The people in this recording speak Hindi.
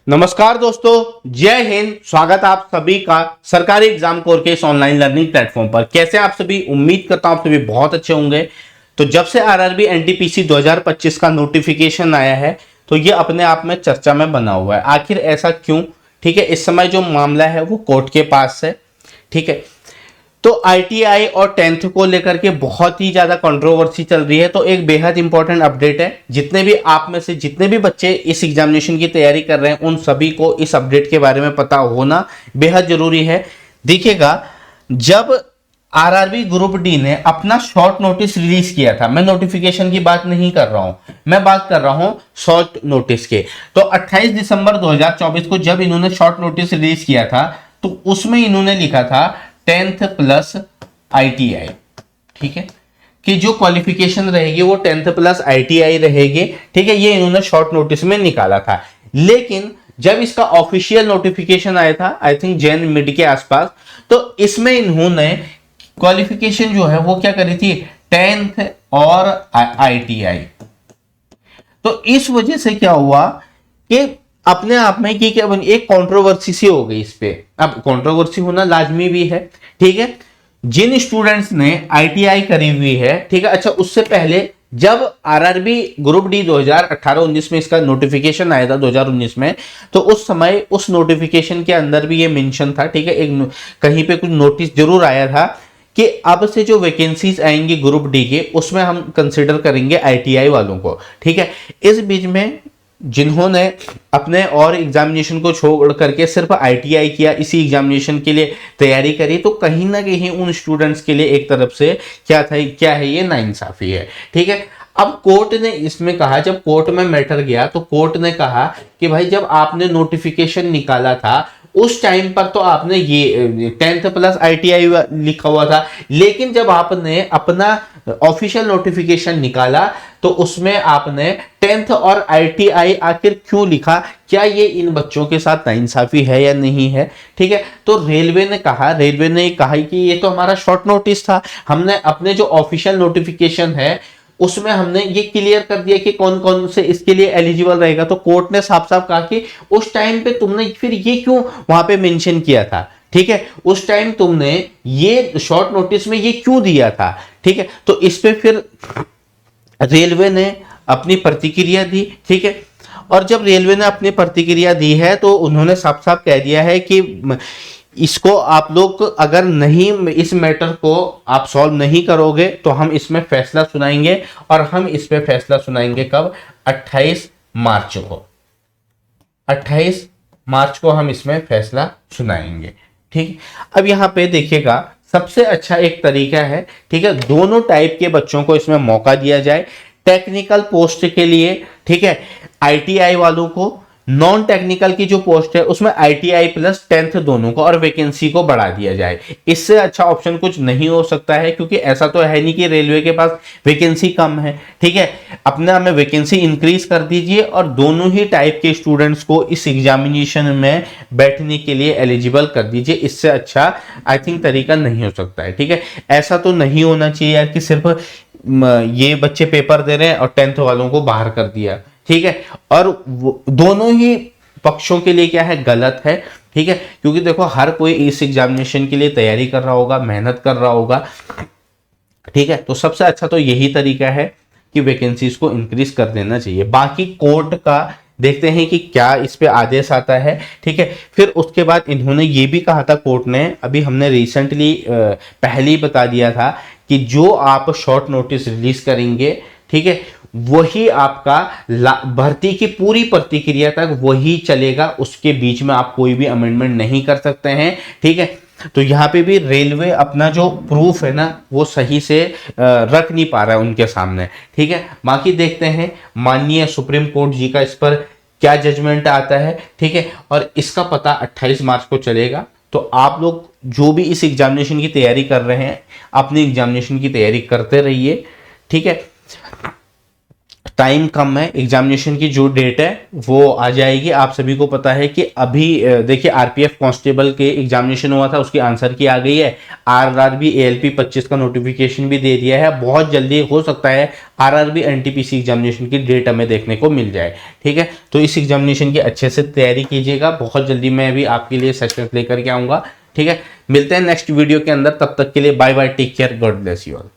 नमस्कार दोस्तों, जय हिंद। स्वागत आप सभी का सरकारी एग्जाम कोर के इस ऑनलाइन लर्निंग प्लेटफॉर्म पर। कैसे आप सभी? उम्मीद करता हूं आप सभी बहुत अच्छे होंगे। तो जब से आरआरबी एनटीपीसी 2025 का नोटिफिकेशन आया है तो ये अपने आप में चर्चा में बना हुआ है। आखिर ऐसा क्यों? ठीक है, इस समय जो मामला है वो कोर्ट के पास है। ठीक है, तो आईटीआई और 10th को लेकर के बहुत ही ज्यादा कंट्रोवर्सी चल रही है। तो एक बेहद इंपॉर्टेंट अपडेट है। जितने भी आप में से जितने भी बच्चे इस एग्जामिनेशन की तैयारी कर रहे हैं उन सभी को इस अपडेट के बारे में पता होना बेहद जरूरी है। देखिएगा, जब आरआरबी ग्रुप डी ने अपना शॉर्ट नोटिस रिलीज किया था, मैं नोटिफिकेशन की बात नहीं कर रहा हूं, मैं बात कर रहा हूं शॉर्ट नोटिस के। तो 28 दिसंबर 2024 को जब इन्होंने शॉर्ट नोटिस रिलीज किया था तो उसमें इन्होंने लिखा था 10th प्लस आईटीआई। ठीक है, कि जो क्वालिफिकेशन रहेगी वो 10th प्लस आईटीआई रहेगी। ठीक है, ये इन्होंने शॉर्ट नोटिस में निकाला था। लेकिन जब इसका ऑफिशियल नोटिफिकेशन आया था, आई थिंक जैन मिड के आसपास, तो इसमें इन्होंने क्वालिफिकेशन जो है वो क्या करी थी, 10th और आईटीआई। तो इस वजह से क्या हुआ कि अपने आप में कि क्या एक कंट्रोवर्सी सी हो गई इस पे। अब कंट्रोवर्सी होना लाजमी भी है। ठीक है, जिन स्टूडेंट्स ने आईटीआई करी हुई है, ठीक है, अच्छा उससे पहले जब आरआरबी ग्रुप डी 2018-19 में इसका नोटिफिकेशन आया था 2019 में, तो उस समय उस नोटिफिकेशन के अंदर भी ये मेंशन था। ठीक है, एक कहीं पे कुछ नोटिस जरूर आया था कि अब से जो वैकेंसीज आएंगी ग्रुप डी के उसमें हम कंसिडर करेंगे आईटीआई वालों को। ठीक है, इस बीच में जिन्होंने अपने और एग्जामिनेशन को छोड़ करके सिर्फ आईटीआई किया, इसी एग्जामिनेशन के लिए तैयारी करी, तो कहीं ना कहीं उन स्टूडेंट्स के लिए एक तरफ से क्या है, ये नाइंसाफी है। ठीक है, अब कोर्ट ने इसमें कहा, जब कोर्ट में मैटर गया तो कोर्ट ने कहा कि भाई जब आपने नोटिफिकेशन निकाला था उस टाइम पर तो आपने ये 10th प्लस आईटीआई लिखा हुआ था, लेकिन जब आपने अपना ऑफिशियल नोटिफिकेशन निकाला तो उसमें आपने 10th और आईटीआई आखिर क्यों लिखा? क्या ये इन बच्चों के साथ नाइंसाफी है या नहीं है? ठीक है, तो रेलवे ने कहा कि ये तो हमारा शॉर्ट नोटिस था, हमने अपने जो ऑफिशियल नोटिफिकेशन है उसमें हमने ये क्लियर कर दिया कि कौन कौन से इसके लिए एलिजिबल रहेगा। तो कोर्ट ने साफ साफ कहा कि उस टाइम पे तुमने फिर ये क्यों वहां पे मेंशन किया था? ठीक है, उस टाइम तुमने ये शॉर्ट नोटिस में ये क्यों दिया था? ठीक है, तो इस पे फिर रेलवे ने अपनी प्रतिक्रिया दी। ठीक है, और जब रेलवे ने अपनी प्रतिक्रिया दी है तो उन्होंने साफ साफ कह दिया है कि इसको आप लोग अगर नहीं, इस मैटर को आप सॉल्व नहीं करोगे तो हम इसमें फैसला सुनाएंगे। और हम इस पे फैसला सुनाएंगे कब? 28 मार्च को। 28 मार्च को हम इसमें फैसला सुनाएंगे। ठीक, अब यहां पे देखिएगा, सबसे अच्छा एक तरीका है, ठीक है, दोनों टाइप के बच्चों को इसमें मौका दिया जाए। टेक्निकल पोस्ट के लिए, ठीक है, आईटीआई वालों को, नॉन टेक्निकल की जो पोस्ट है उसमें आईटीआई प्लस 10th दोनों को, और वैकेंसी को बढ़ा दिया जाए। इससे अच्छा ऑप्शन कुछ नहीं हो सकता है, क्योंकि ऐसा तो है नहीं कि रेलवे के पास वैकेंसी कम है। ठीक है, अपने में वैकेंसी इंक्रीज कर दीजिए और दोनों ही टाइप के स्टूडेंट्स को इस एग्जामिनेशन में बैठने के लिए एलिजिबल कर दीजिए। इससे अच्छा आई थिंक तरीका नहीं हो सकता है। ठीक है, ऐसा तो नहीं होना चाहिए यार कि सिर्फ ये बच्चे पेपर दे रहे हैं और 10th वालों को बाहर कर दिया। ठीक है, और दोनों ही पक्षों के लिए क्या है, गलत है। ठीक है, क्योंकि देखो हर कोई इस एग्जामिनेशन के लिए तैयारी कर रहा होगा, मेहनत कर रहा होगा। ठीक है, तो सबसे अच्छा तो यही तरीका है कि वैकेंसीज को इंक्रीज कर देना चाहिए। बाकी कोर्ट का देखते हैं कि क्या इस पे आदेश आता है। ठीक है, फिर उसके बाद इन्होंने ये भी कहा था कोर्ट ने, अभी हमने रिसेंटली पहले ही बता दिया था कि जो आप शॉर्ट नोटिस रिलीज करेंगे, ठीक है, वही आपका भर्ती की पूरी प्रतिक्रिया तक वही चलेगा, उसके बीच में आप कोई भी अमेंडमेंट नहीं कर सकते हैं। ठीक है, तो यहाँ पे भी रेलवे अपना जो प्रूफ है ना वो सही से रख नहीं पा रहा है उनके सामने। ठीक है, बाकी देखते हैं माननीय सुप्रीम कोर्ट जी का इस पर क्या जजमेंट आता है। ठीक है, और इसका पता 28 मार्च को चलेगा। तो आप लोग जो भी इस एग्जामिनेशन की तैयारी कर रहे हैं अपनी एग्जामिनेशन की तैयारी करते रहिए। ठीक है, टाइम कम है, एग्जामिनेशन की जो डेट है वो आ जाएगी। आप सभी को पता है कि अभी देखिए आरपीएफ कांस्टेबल के एग्जामिनेशन हुआ था, उसकी आंसर की आ गई है। आरआरबी एएलपी 25 का नोटिफिकेशन भी दे दिया है। बहुत जल्दी हो सकता है आरआरबी एनटीपीसी एग्जामिनेशन की डेट हमें देखने को मिल जाए। ठीक है, तो इस एग्जामिनेशन की अच्छे से तैयारी कीजिएगा। बहुत जल्दी मैं भी आपके लिए सेशन लेकर के आऊंगा। ठीक है, मिलते हैं नेक्स्ट वीडियो के अंदर। तब तक के लिए bye bye, take care, God bless you all.